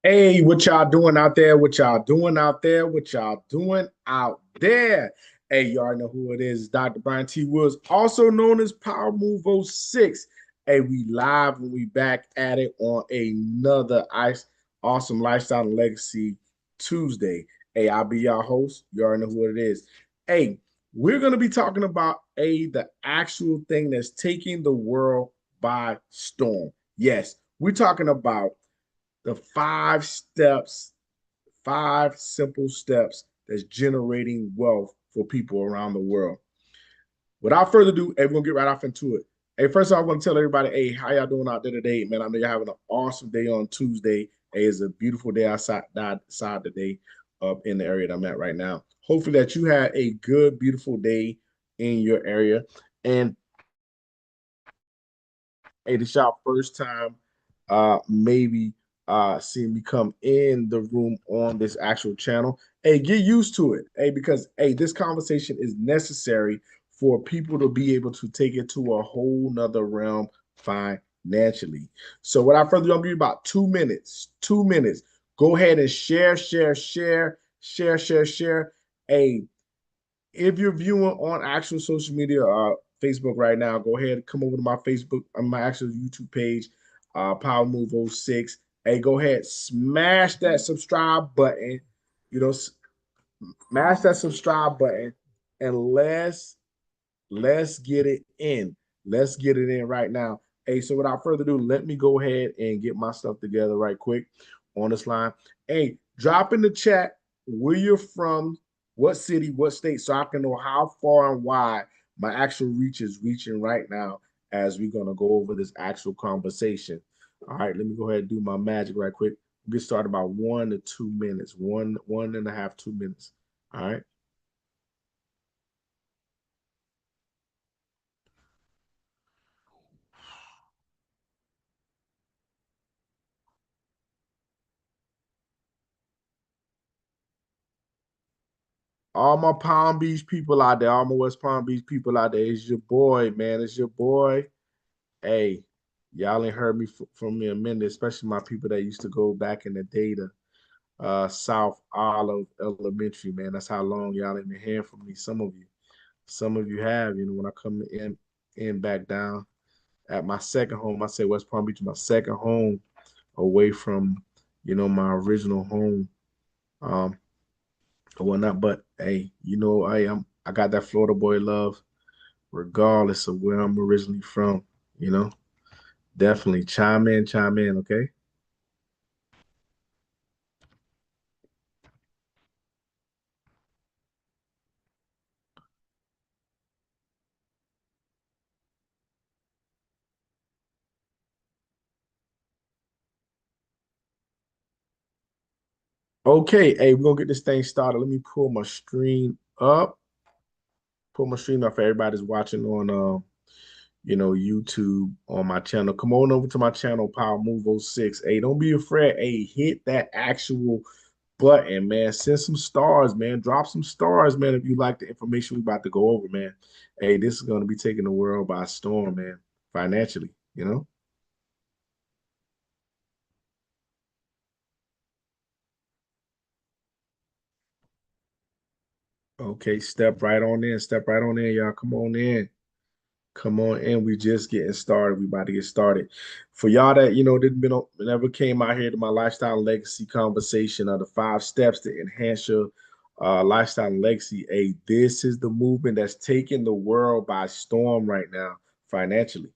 Hey, what y'all doing out there? What y'all doing out there? What y'all doing out there? Hey, y'all know who it is. Dr. Brian T. Woods, also known as Power Move '06. Hey, we live and we back at it on another awesome lifestyle and legacy Tuesday. Hey, I'll be your host. You already know who it is. Hey, we're gonna be talking about the actual thing that's taking the world by storm. Yes, we're talking about the 5 steps, 5 simple steps that's generating wealth for people around the world. Without further ado, hey, we're gonna get right off into it. Hey, first of all, I want to tell everybody, hey, how y'all doing out there today? Man, I know you're having an awesome day on Tuesday. Hey, it's a beautiful day outside today up in the area that I'm at right now. Hopefully that you had a good, beautiful day in your area. And hey, this y'all first time maybe seeing me come in the room on this actual channel. Hey, get used to it. Hey, because hey, this conversation is necessary for people to be able to take it to a whole nother realm financially. So without further ado, I'll give you about 2 minutes. 2 minutes. Go ahead and share. Hey, if you're viewing on actual social media, Facebook right now, go ahead and come over to my Facebook, my actual YouTube page, Power Move '06. Hey, go ahead, smash that subscribe button. You know, smash that subscribe button, and let's get it in. Let's get it in right now. Hey, so without further ado, let me go ahead and get my stuff together right quick on this line. Hey, drop in the chat where you're from, what city, what state, so I can know how far and wide my actual reach is reaching right now as we're gonna go over this actual conversation. All right, let me go ahead and do my magic right quick. We'll get started about 1 to 2 minutes, one and a half, 2 minutes. All right. All my Palm Beach people out there, all my West Palm Beach people out there, it's your boy, man. It's your boy. Hey, y'all ain't heard me from me a minute, especially my people that used to go back in the day to South Olive Elementary, man. That's how long y'all ain't been hearing from me. Some of you have, when I come in back down at my second home, I say West Palm Beach, my second home away from, my original home. Um, or whatnot. But hey, I got that Florida boy love, regardless of where I'm originally from. You know, definitely chime in. Okay. Okay. Hey, we're gonna get this thing started. Let me pull my screen up. Pull my stream up for everybody's watching on YouTube on my channel. Come on over to my channel, Power Move '06. Hey, don't be afraid. Hey, hit that actual button, man. Send some stars, man. Drop some stars, man, if you like the information we about to go over, man. Hey, this is going to be taking the world by storm, man, financially. Okay, step right on in. Step right on in, y'all. Come on in. Come on in. We just getting started. We about to get started. For y'all that didn't been never came out here to my lifestyle legacy conversation of the 5 steps to enhance your lifestyle and legacy. Hey, this is the movement that's taking the world by storm right now financially.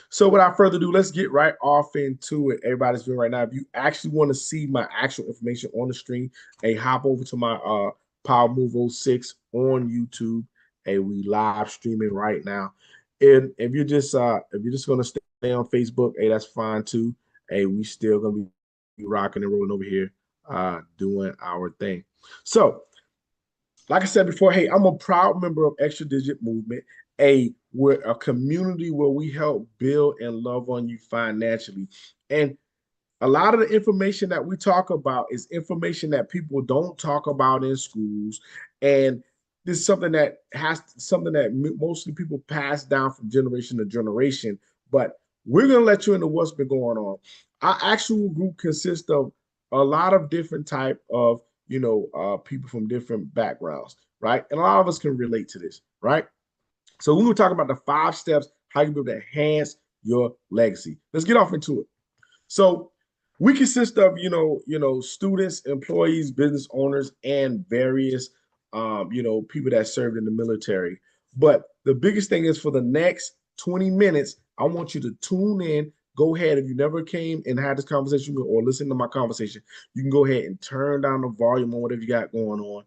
So without further ado, let's get right off into it. Everybody's doing right now. If you actually want to see my actual information on the screen, hey, hop over to my Power Move '06 on YouTube. Hey, we live streaming right now. And if you're just gonna stay on Facebook, hey, that's fine too. Hey, we still gonna be rocking and rolling over here, doing our thing. So like I said before, hey, I'm a proud member of Extra Digit Movement, we're a community where we help build and love on you financially. And a lot of the information that we talk about is information that people don't talk about in schools. And this is something that mostly people pass down from generation to generation. But we're going to let you into what's been going on. Our actual group consists of a lot of different type of, people from different backgrounds, right? And a lot of us can relate to this, right? So we're going to talk about the 5 steps how you can be able to enhance your legacy. Let's get off into it. So we consist of, students, employees, business owners, and various, people that served in the military. But the biggest thing is for the next 20 minutes, I want you to tune in. Go ahead. If you never came and had this conversation or listen to my conversation, you can go ahead and turn down the volume on whatever you got going on.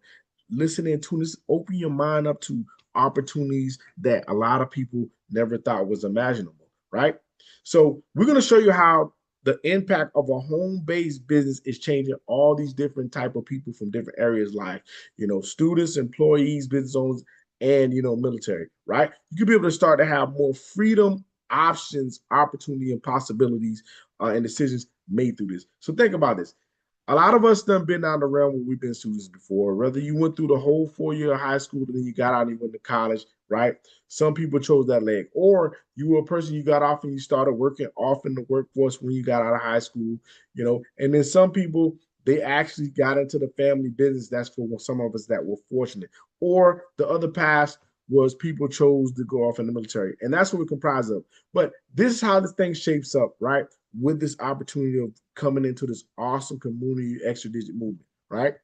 Listen and tune this. Open your mind up to opportunities that a lot of people never thought was imaginable, right? So we're going to show you how the impact of a home-based business is changing all these different type of people from different areas, like students, employees, business owners, and military, right? You could be able to start to have more freedom, options, opportunity, and possibilities and decisions made through this. So think about this. A lot of us done been down the realm where we've been students before. Whether you went through the whole 4 year of high school and then you got out and you went to college, right? Some people chose that leg. Or you were a person, you got off and you started working off in the workforce when you got out of high school, And then some people, they actually got into the family business. That's for some of us that were fortunate. Or the other path was people chose to go off in the military. And that's what we're comprised of. But this is how this thing shapes up, right? With this opportunity of coming into this awesome community extra-digit movement, right?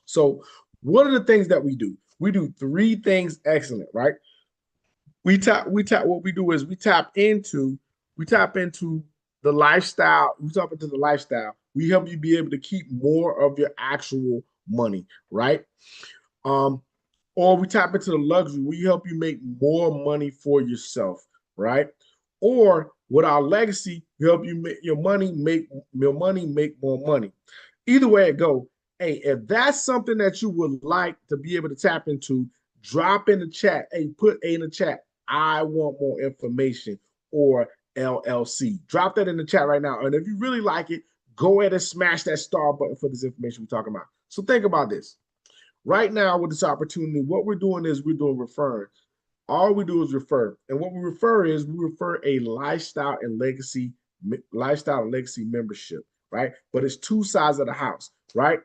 So what are the things that we do? We do 3 things excellent, right? What we do is we tap into the lifestyle. We tap into the lifestyle. We help you be able to keep more of your actual money, right? Um, or we tap into the luxury. We help you make more money for yourself, right? Or with our legacy, we help you make make more money. Either way it go, hey, if that's something that you would like to be able to tap into, drop in the chat. Hey, put A in the chat. I want more information or LLC. Drop that in the chat right now. And if you really like it, go ahead and smash that star button for this information we're talking about. So think about this. Right now, with this opportunity, what we're doing is we're doing referring. All we do is refer, and what we refer is we refer a lifestyle and legacy membership, right? But it's 2 sides of the house, right?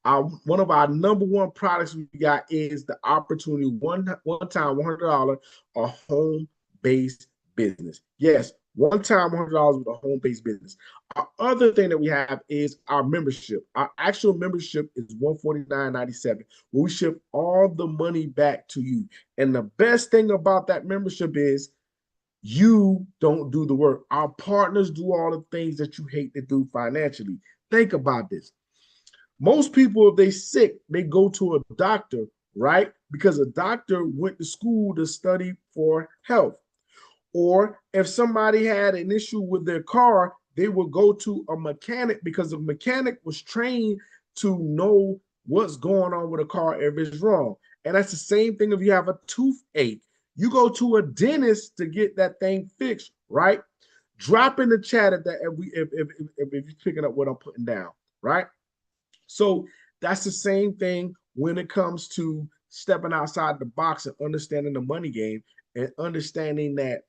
One of our number one products we got is the opportunity one time $100 a home based business. Yes, one time $100 with a home based business. Our other thing that we have is our membership. Our actual membership is $149.97, where we ship all the money back to you. And the best thing about that membership is you don't do the work. Our partners do all the things that you hate to do financially. Think about this. Most people, if they sick, they go to a doctor, right? Because a doctor went to school to study for health. Or if somebody had an issue with their car, they would go to a mechanic because the mechanic was trained to know what's going on with a car if it's wrong. And that's the same thing if you have a toothache. You go to a dentist to get that thing fixed, right? Drop in the chat if that if you're picking up what I'm putting down, right? So that's the same thing when it comes to stepping outside the box and understanding the money game and understanding that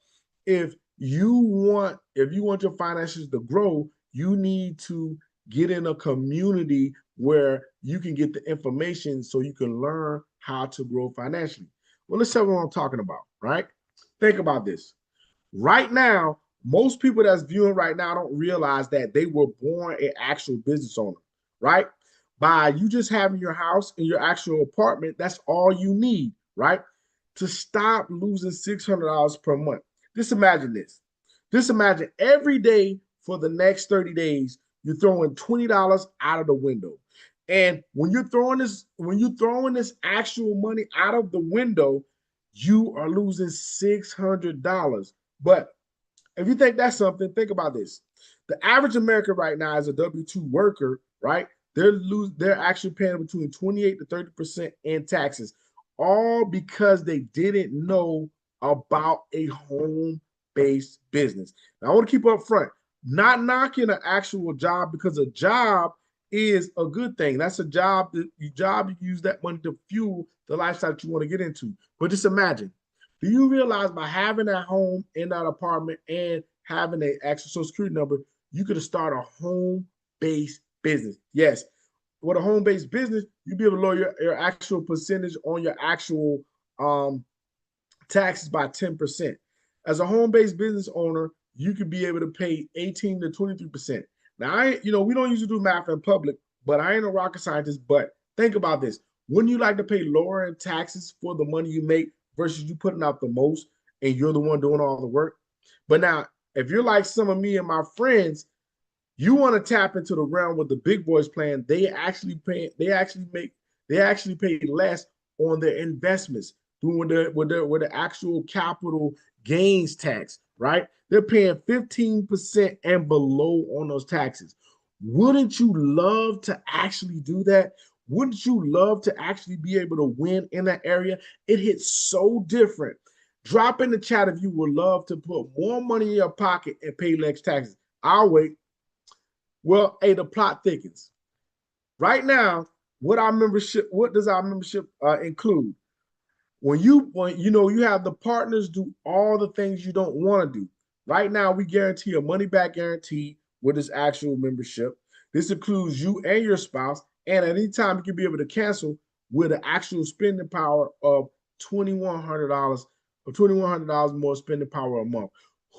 if you want your finances to grow, you need to get in a community where you can get the information so you can learn how to grow financially. Well, let's tell you what I'm talking about, right? Think about this. Right now, most people that's viewing right now don't realize that they were born an actual business owner, right? By you just having your house and your actual apartment, that's all you need, right? To stop losing $600 per month. Just imagine this. Just imagine every day for the next 30 days, you're throwing $20 out of the window. And when you're throwing this actual money out of the window, you are losing $600. But if you think that's something, think about this. The average American right now is a W-2 worker, right? They're actually paying between 28 to 30% in taxes, all because they didn't know about a home-based business. Now, I want to keep up front, not knocking an actual job, because a job is a good thing. That's a job that you use that money to fuel the lifestyle that you want to get into. But just imagine, do you realize by having that home in that apartment and having an actual social security number, you could start a home-based business. Yes, with a home-based business, you'll be able to lower your actual percentage on your actual taxes by 10%. As a home-based business owner, you could be able to pay 18 to 23%. Now, we don't usually do math in public, but I ain't a rocket scientist. But think about this. Wouldn't you like to pay lower in taxes for the money you make versus you putting out the most and you're the one doing all the work? But now, if you're like some of me and my friends, you want to tap into the realm with the big boys plan. They actually pay less on their investments doing with the actual capital gains tax, right? They're paying 15% and below on those taxes. Wouldn't you love to actually do that? Wouldn't you love to actually be able to win in that area? It hits so different. Drop in the chat if you would love to put more money in your pocket and pay less taxes. I'll wait. Well, hey, the plot thickens. Right now, what does our membership include? When you have the partners do all the things you don't want to do. Right now, we guarantee a money back guarantee with this actual membership. This includes you and your spouse, and at any time you can be able to cancel with an actual spending power of $2,100 or $2,100 more spending power a month.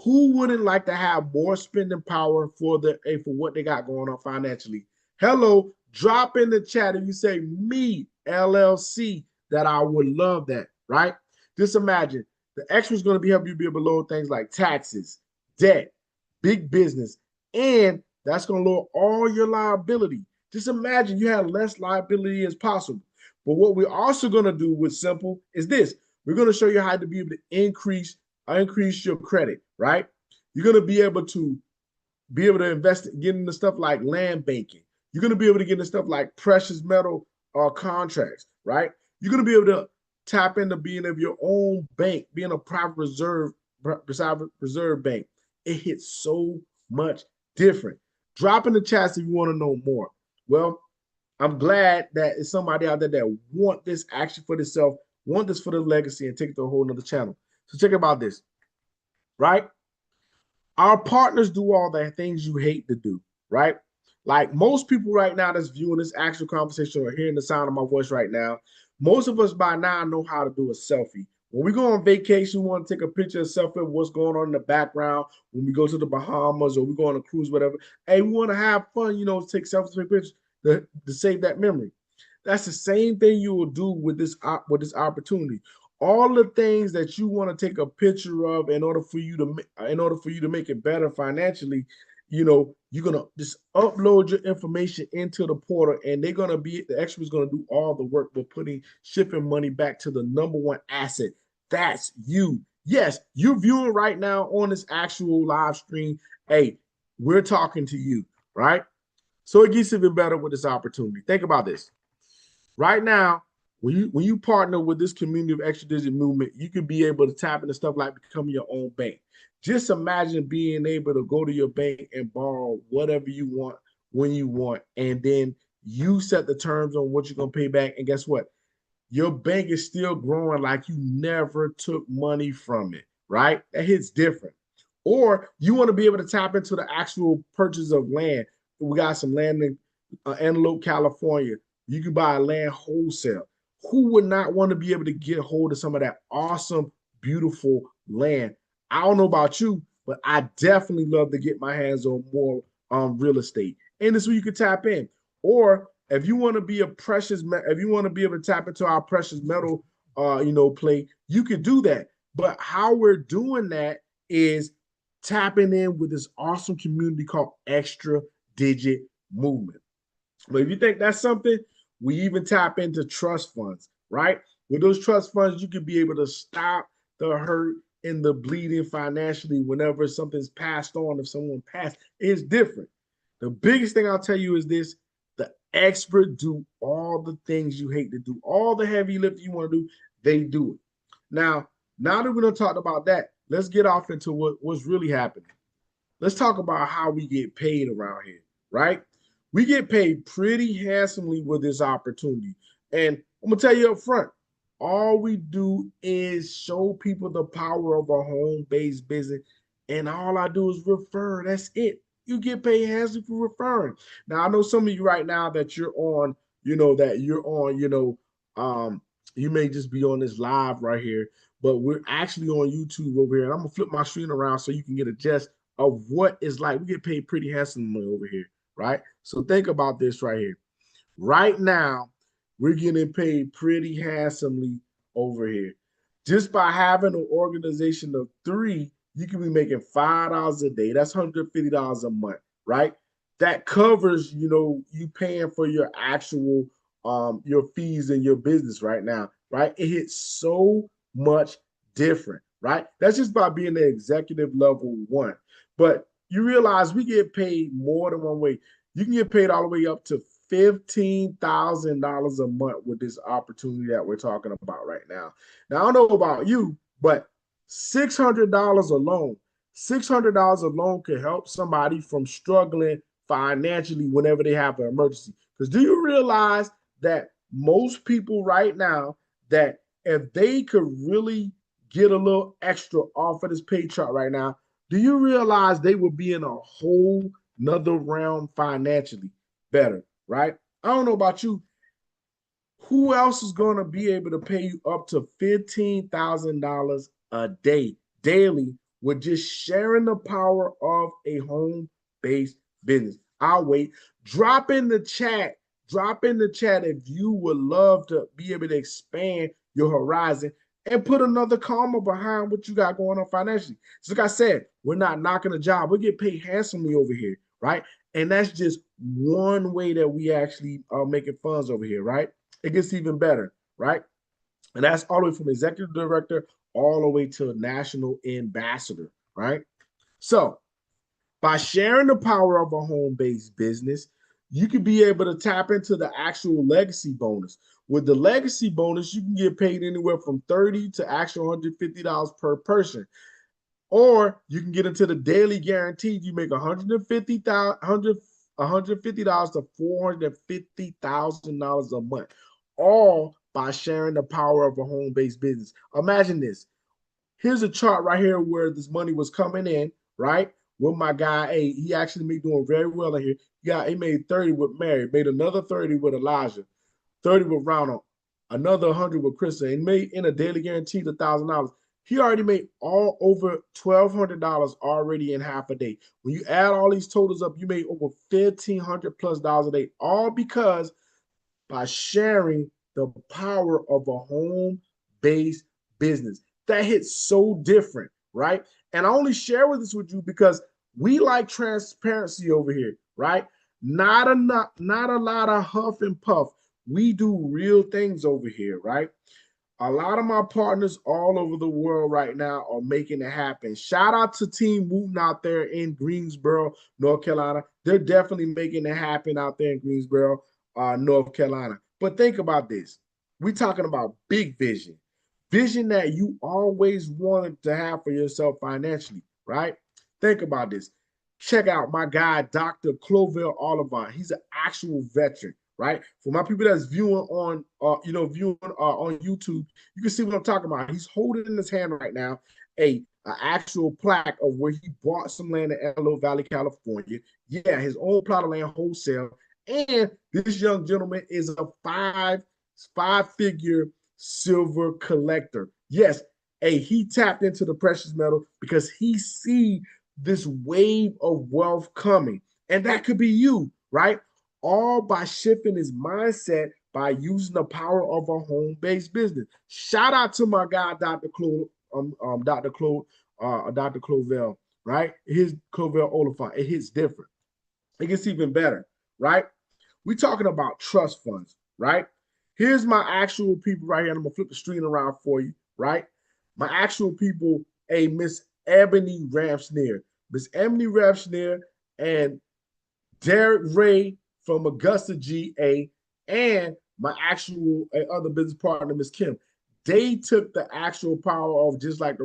Who wouldn't like to have more spending power for what they got going on financially? Hello, drop in the chat if you say me, LLC, that I would love that, right? Just imagine the extra is going to be helping you be able to lower things like taxes, debt, big business, and that's going to lower all your liability. Just imagine you have less liability as possible. But what we're also going to do with S.I.M.P.L.E is this. We're going to show you how to be able to increase your credit, right? You're going to be able to invest, get into stuff like land banking. You're going to be able to get into stuff like precious metal contracts, right? You're going to be able to tap into being of your own bank, being a private reserve bank. It hits so much different. Drop in the chats if you want to know more. Well, I'm glad that it's somebody out there that want this action for themselves, want this for their legacy, and take it to a whole nother channel. So check about this, right? Our partners do all the things you hate to do, right? Like most people right now that's viewing this actual conversation or hearing the sound of my voice right now, most of us by now know how to do a selfie. When we go on vacation, we want to take a picture of selfie of what's going on in the background. When we go to the Bahamas or we go on a cruise, whatever, hey, we want to have fun, take selfies, take pictures to save that memory. That's the same thing you will do with this opportunity. All the things that you want to take a picture of in order for you to make it better financially, you're gonna just upload your information into the portal, and the expert's gonna do all the work with shipping money back to the number one asset. That's you. Yes, you're viewing right now on this actual live stream. Hey, we're talking to you, right? So it gets even better with this opportunity. Think about this. Right now, when you partner with this community of extra digit movement, you can be able to tap into stuff like becoming your own bank. Just imagine being able to go to your bank and borrow whatever you want when you want, and then you set the terms on what you're gonna pay back. And guess what? Your bank is still growing like you never took money from it, right? That hits different. Or you want to be able to tap into the actual purchase of land. We got some land in Antelope, California. You can buy land wholesale. Who would not want to be able to get a hold of some of that awesome, beautiful land? I don't know about you, but I definitely love to get my hands on more real estate. And this is where you can tap in. Or if you want to be if you want to be able to tap into our precious metal, play, you could do that. But how we're doing that is tapping in with this awesome community called Extra Digit Movement. But if you think that's something, we even tap into trust funds, right? With those trust funds, you can be able to stop the hurt and the bleeding financially whenever something's passed on. If someone passed, it's different. The biggest thing I'll tell you is this: the expert do all the things you hate to do, all the heavy lifting you want to do, they do it. Now that we're going to talk about that, let's get off into what's really happening. Let's talk about how we get paid around here, right? We get paid pretty handsomely with this opportunity. And I'm going to tell you up front, all we do is show people the power of a home-based business and all I do is refer. That's it. You get paid handsomely for referring. Now I know some of you right now that you're on, you may just be on this live right here, but we're actually on YouTube over here. And I'm gonna flip my screen around so you can get a gist of what it's like. We get paid pretty handsomely over here, right? So think about this right here. Right now, we're getting paid pretty handsomely over here. Just by having an organization of three, you can be making $5 a day. That's $150 a month, right? That covers, you paying for your actual your fees in your business right now, right? It hits so much different, right? That's just by being the executive level one. But you realize we get paid more than one way. You can get paid all the way up to $15,000 a month with this opportunity that we're talking about right now. Now, I don't know about you, but $600 alone, $600 alone could help somebody from struggling financially whenever they have an emergency. Because do you realize that most people right now, that if they could really get a little extra off of this pay chart right now, do you realize they would be in a whole nother realm financially better, right? I don't know about you. Who else is going to be able to pay you up to $15,000 a day daily with just sharing the power of a home-based business? I'll wait. Drop in the chat. Drop in the chat if you would love to be able to expand your horizon and put another comma behind what you got going on financially. So like I said, we're not knocking a job. We get paid handsomely over here, right? And that's just one way that we actually are making funds over here, right? It gets even better, right? And that's all the way from executive director all the way to national ambassador, right? So by sharing the power of a home-based business, you can be able to tap into the actual legacy bonus. With the legacy bonus, you can get paid anywhere from $30 to actual $150 per person. Or you can get into the daily guaranteed. You make $150,000 to $450,000 a month, all by sharing the power of a home-based business. Imagine this. Here's a chart right here where this money was coming in, right? With my guy, hey, he actually made doing very well in here. He made 30 with Mary, made another 30 with Elijah, 30 with Ronald, another 100 with Krista, and made in a daily guaranteed $1,000. He already made all over $1,200 already in half a day. When you add all these totals up, you made over $1,500+ a day, all because by sharing the power of a home-based business. That hits so different, right? And I only share with this with you because we like transparency over here, right? Not a lot of huff and puff. We do real things over here, right? A lot of my partners all over the world right now are making it happen. Shout out to Team Wooten out there in Greensboro, North Carolina. They're definitely making it happen out there in Greensboro, North Carolina. But think about this. We're talking about big vision, vision that you always wanted to have for yourself financially, right? Think about this. Check out my guy, Dr. Clovell Oliver. He's an actual veteran, right? For my people that's viewing on, on YouTube, you can see what I'm talking about. He's holding in his hand right now an actual plaque of where he bought some land in Antelope Valley, California. Yeah, his own plot of land wholesale. And this young gentleman is a five-figure silver collector. Yes, he tapped into the precious metal because he see this wave of wealth coming. And that could be you, right? All by shifting his mindset by using the power of a home-based business. Shout out to my guy, Dr. Dr. Clovell, right? His Clovell Oliphant. It hits different. It gets even better, right? We're talking about trust funds, right? Here's my actual people right here. I'm gonna flip the screen around for you, right? My actual people, a Miss Ebony Ramsneer. Miss Ebony Ramsneer and Derek Ray from Augusta, GA, and my actual other business partner, Miss Kim. They took the actual power of, just like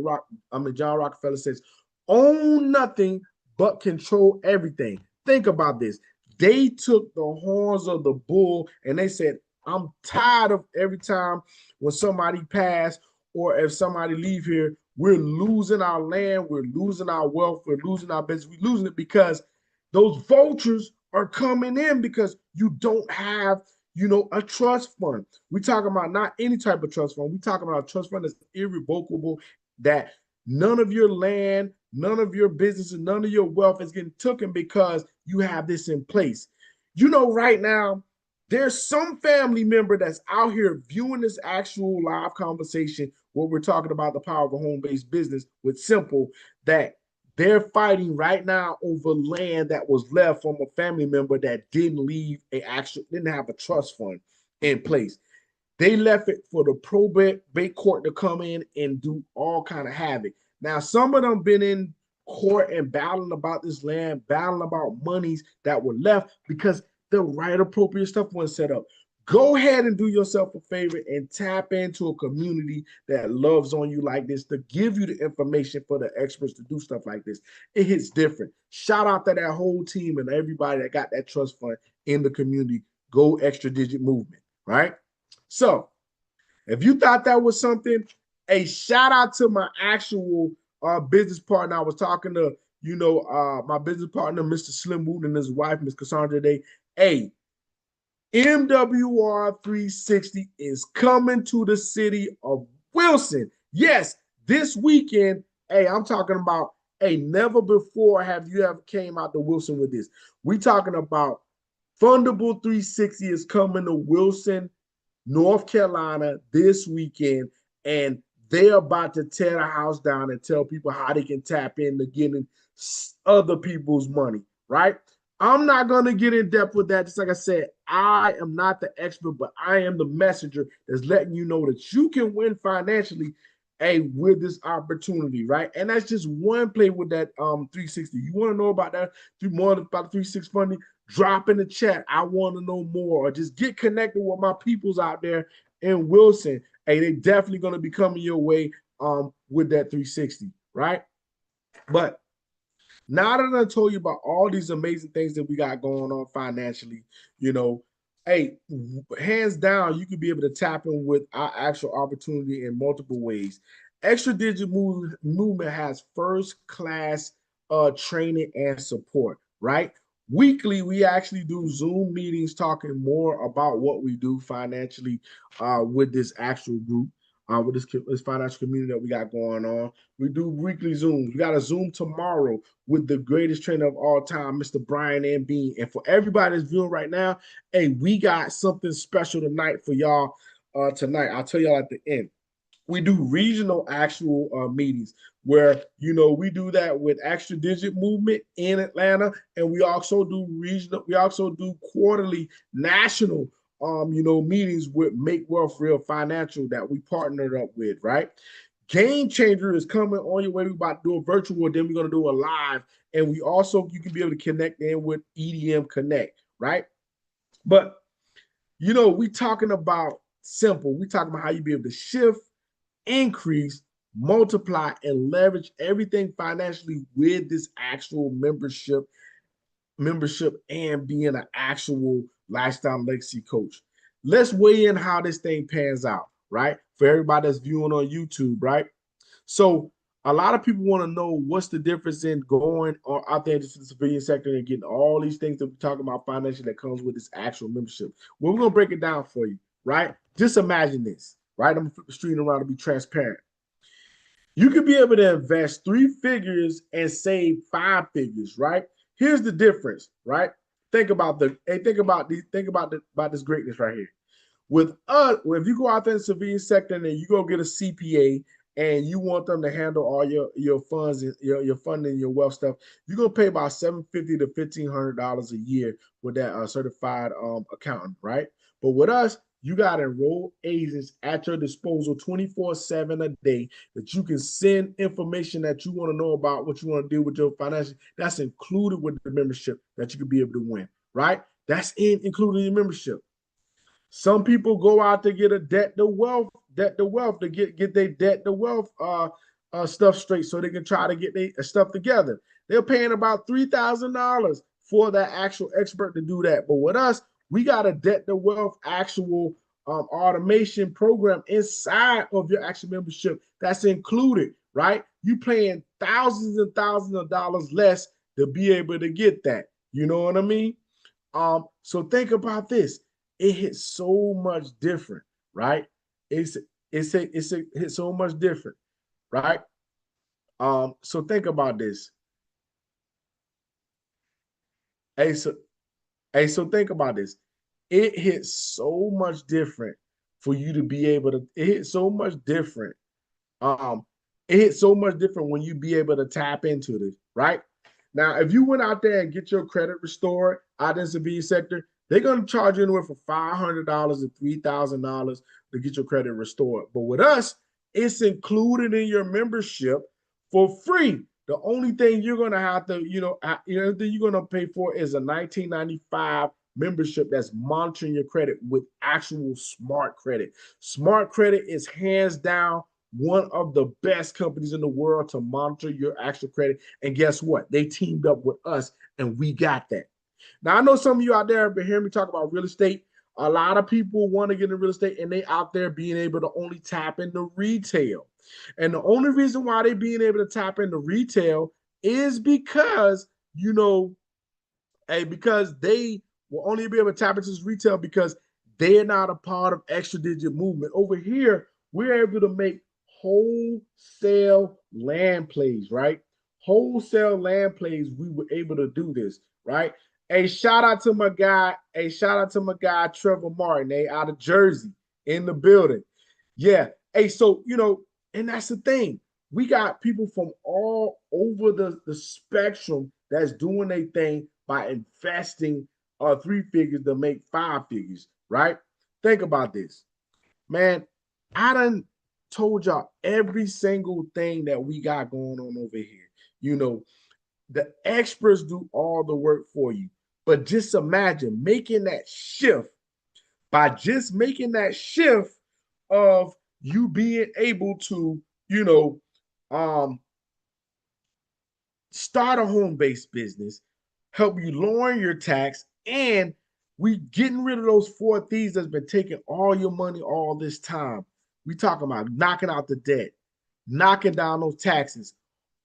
John Rockefeller says, own nothing but control everything. Think about this. They took the horns of the bull and they said, I'm tired of every time when somebody pass or if somebody leave here, we're losing our land, we're losing our wealth, we're losing our business, we're losing it because those vultures are coming in because you don't have, a trust fund. We're talking about not any type of trust fund. We're talking about a trust fund that's irrevocable, that none of your land, none of your business, and none of your wealth is getting taken because you have this in place. Right now, there's some family member that's out here viewing this actual live conversation where we're talking about the power of a home-based business with S.I.M.P.L.E, that they're fighting right now over land that was left from a family member that didn't have a trust fund in place. They left it for the probate court to come in and do all kind of havoc. Now, some of them been in court and battling about this land, battling about monies that were left because the right appropriate stuff wasn't set up. Go ahead and do yourself a favor and tap into a community that loves on you like this to give you the information for the experts to do stuff like this. It hits different. Shout out to that whole team and everybody that got that trust fund in the community. Go Extra Digit Movement, right? So if you thought that was something, a shout out to my actual business partner. I was talking to, my business partner, Mr. Slim Wooten, and his wife, Miss Cassandra Day. Hey, MWR 360 is coming to the city of Wilson. Yes, this weekend. Hey, I'm talking about, never before have you ever came out to Wilson with this. We talking about Fundable 360 is coming to Wilson, North Carolina this weekend, and they're about to tear the house down and tell people how they can tap into getting other people's money, right? I'm not going to get in depth with that. Just like I said, I am not the expert, but I am the messenger that's letting you know that you can win financially, with this opportunity, right? And that's just one play with that 360. You want to know about that, more about the 360 funding? Drop in the chat. I want to know more, or just get connected with my peoples out there in Wilson. Hey, they definitely going to be coming your way with that 360, right? But now that I told you about all these amazing things that we got going on financially, hey, hands down, you could be able to tap in with our actual opportunity in multiple ways. Extra Digit Movement has first class training and support, right? Weekly, we actually do Zoom meetings talking more about what we do financially with this actual group, with this financial community that we got going on. We do weekly Zooms. We got a Zoom tomorrow with the greatest trainer of all time, Mr. Brian M. Bean. And for everybody that's viewing right now, hey, we got something special tonight for y'all tonight. I'll tell y'all at the end. We do regional actual meetings where, we do that with Extra Digit Movement in Atlanta. And we also do quarterly national meetings with Make Wealth Real Financial that we partnered up with, right? Game Changer is coming on your way. We're about to do a virtual, then we're going to do a live. And you can be able to connect in with EDM Connect, right? But, we talking about S.I.M.P.L.E. We talking about how you be able to shift, increase, multiply, and leverage everything financially with this actual membership and being an actual lifestyle legacy coach. Let's weigh in how this thing pans out, right? For everybody that's viewing on YouTube, right? So a lot of people want to know what's the difference in going out there into the civilian sector and getting all these things that we're talking about financially that comes with this actual membership. Well, we're going to break it down for you, right? Just imagine this, right? I'm going to flip the screen around to be transparent. You could be able to invest 3 figures and save 5 figures, right? Here's the difference, right? Think about this greatness right here. With us, if you go out there in the civilian sector and you go get a CPA and you want them to handle all your funds and your funding, your wealth stuff, you're gonna pay about $750 to $1,500 a year with that certified accountant, right? But with us, you got enrolled agents at your disposal 24/7 a day that you can send information that you want to know about, what you want to do with your finances. That's included with the membership that you could be able to win, right? That's including your membership. Some people go out to get a debt to wealth to get their debt to wealth stuff straight so they can try to get their stuff together. They're paying about $3,000 for that actual expert to do that. But with us, we got a debt to wealth actual automation program inside of your actual membership that's included, right? You paying thousands and thousands of dollars less to be able to get that. You know what I mean? So think about this. It hits so much different, right? It's it's so much different, right? So think about this. Hey, so so think about this. It hits so much different for you to be able to. It hits so much different. Um, it hits so much different when you be able to tap into this, right? Now, if you went out there and get your credit restored out in the civilian sector, they're gonna charge you anywhere from $500 to $3,000 to get your credit restored. But with us, it's included in your membership for free. The only thing you're gonna have to, thing you're gonna pay for is a 1995 membership that's monitoring your credit with actual smart credit. Smart credit is hands down one of the best companies in the world to monitor your actual credit. And guess what? They teamed up with us and we got that. Now, I know some of you out there have been hearing me talk about real estate. A lot of people want to get into real estate and they out there being able to only tap into retail. And the only reason why they being able to tap into retail is because, because they will only be able to tap into this retail because they're not a part of extra digit movement. Over here, we're able to make wholesale land plays, right? Wholesale land plays, we were able to do this, right? Shout out to my guy Trevor Martin, out of Jersey in the building. Yeah. So and that's the thing. We got people from all over the spectrum that's doing their thing by investing three figures to make five figures, right? Think about this. Man, I done told y'all every single thing that we got going on over here. The experts do all the work for you. But just imagine making that shift by just making that shift of you being able to, um, start a home-based business, help you lower your tax, and we getting rid of those four thieves that's been taking all your money all this time. We talking about knocking out the debt, knocking down those taxes,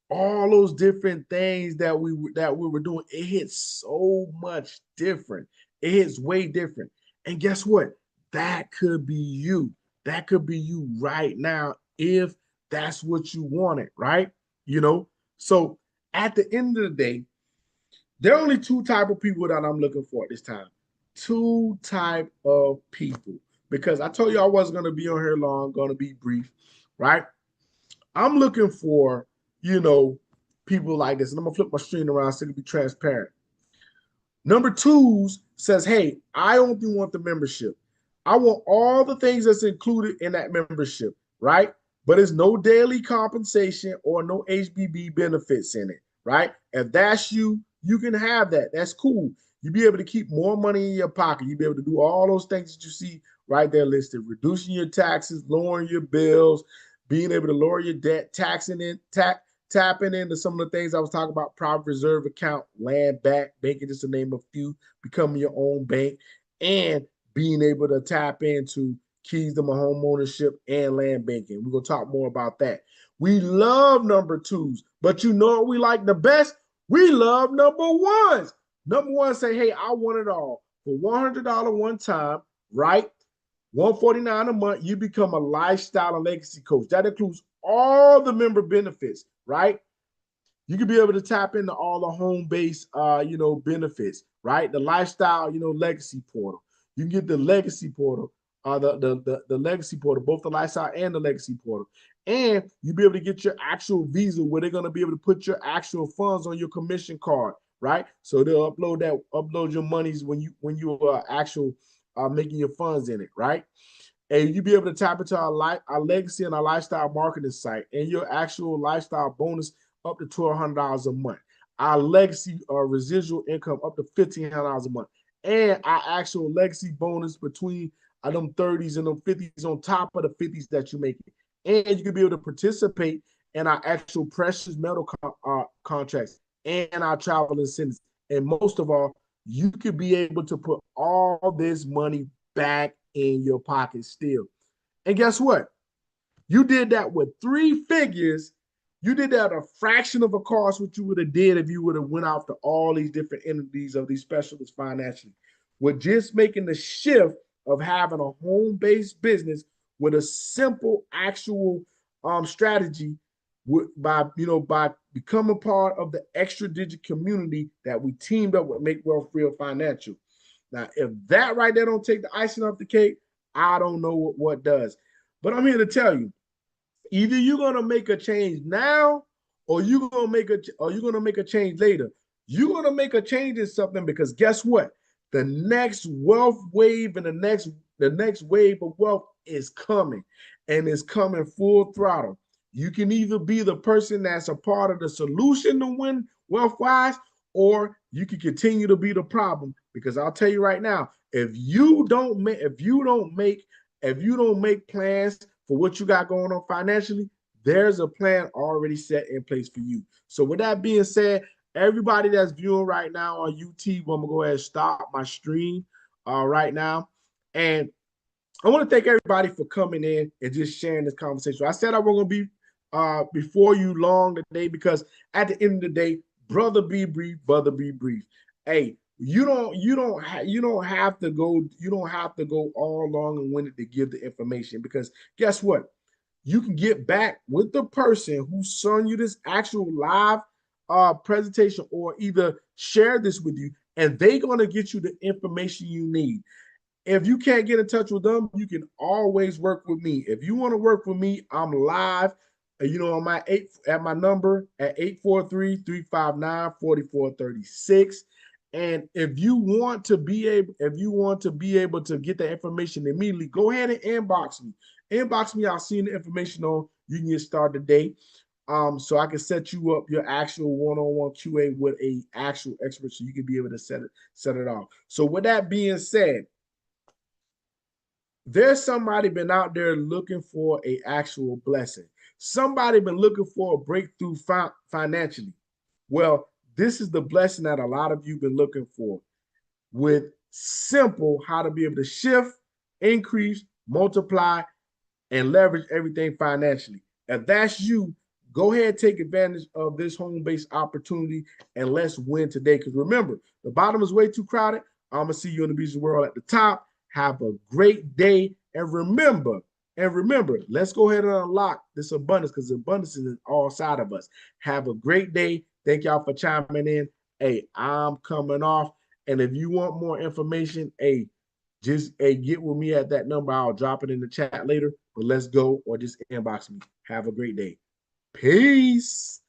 all those different things that we were doing. It hits so much different. It hits way different. And guess what? That could be you. That could be you right now if that's what you wanted, right? So at the end of the day, there are only two type of people that I'm looking for at this time. Two type of people. Because I told you I wasn't going to be on here long, going to be brief, right? I'm looking for, people like this. And I'm going to flip my screen around so it can be transparent. Number twos says, hey, I only want the membership. I want all the things that's included in that membership, right? But it's no daily compensation or no HBB benefits in it, right? If that's you, you can have that. That's cool. You'll be able to keep more money in your pocket. You'll be able to do all those things that you see right there listed, reducing your taxes, lowering your bills, being able to lower your debt, tapping into some of the things I was talking about: private reserve account, land back, banking, just to name a few, becoming your own bank, and being able to tap into keys to my home ownership and land banking. We're going to talk more about that. We love number twos, but you know what we like the best? We love number ones. Number one say, hey, I want it all for $100 one time, right? $149 a month, you become a lifestyle and legacy coach. That includes all the member benefits, right? You can be able to tap into all the home-based, benefits, right? The lifestyle, legacy portal. You can get the legacy portal, the legacy portal, both the lifestyle and the legacy portal. And you'll be able to get your actual visa where they're going to be able to put your actual funds on your commission card, right? So they'll upload your monies when you are actual making your funds in it, right? And you'll be able to tap into our legacy and our lifestyle marketing site and your actual lifestyle bonus up to $1,200 a month. Our legacy residual income up to $1,500 a month. And our actual legacy bonus between them 30s and them 50s on top of the 50s that you're making. And you can be able to participate in our actual precious metal contracts and our travel incentives. And most of all, you could be able to put all this money back in your pocket still. And guess what? You did that with three figures You did that a fraction of a cost what you would have did if you would have went out to all these different entities of these specialists financially. With just making the shift of having a home-based business with a simple actual strategy by by becoming part of the extra digit community that we teamed up with Make Wealth Real Financial. Now, if that right there don't take the icing off the cake, I don't know what does. But I'm here to tell you, either you're gonna make a change now, or you're gonna make a change later. You're gonna make a change in something because guess what? The next wealth wave and the next wave of wealth is coming, and it's coming full throttle. You can either be the person that's a part of the solution to win wealth wise, or you can continue to be the problem. Because I'll tell you right now, if you don't make plans for what you got going on financially, there's a plan already set in place for you. So with that being said, everybody that's viewing right now on YouTube, I'm gonna go ahead and stop my stream right now. And I want to thank everybody for coming in and just sharing this conversation. I said I was gonna be before you long today because at the end of the day, brother be brief, brother be brief. Hey, you don't have to go all long and winded to give the information because guess what? You can get back with the person who sent you this actual live presentation or either share this with you, and they're gonna get you the information you need. If you can't get in touch with them, you can always work with me. If you want to work with me, I'm live, on my number at 843-359-4436. And if you want to be able to get the information immediately, go ahead and inbox me. Inbox me, I'll see the information on. You can get started today. So I can set you up your actual one-on-one QA with a actual expert so you can be able to set it off. So with that being said, there's somebody been out there looking for a actual blessing. Somebody been looking for a breakthrough financially. Well, this is the blessing that a lot of you been looking for with simple how to be able to shift, increase, multiply, and leverage everything financially. If that's you, go ahead and take advantage of this home-based opportunity and let's win today. Because remember, the bottom is way too crowded. I'm gonna see you in the business world at the top. Have a great day, and remember, let's go ahead and unlock this abundance because abundance is all side of us. Have a great day. Thank y'all for chiming in. Hey, I'm coming off, and if you want more information, just get with me at that number. I'll drop it in the chat later. But let's go, or just inbox me. Have a great day. Peace.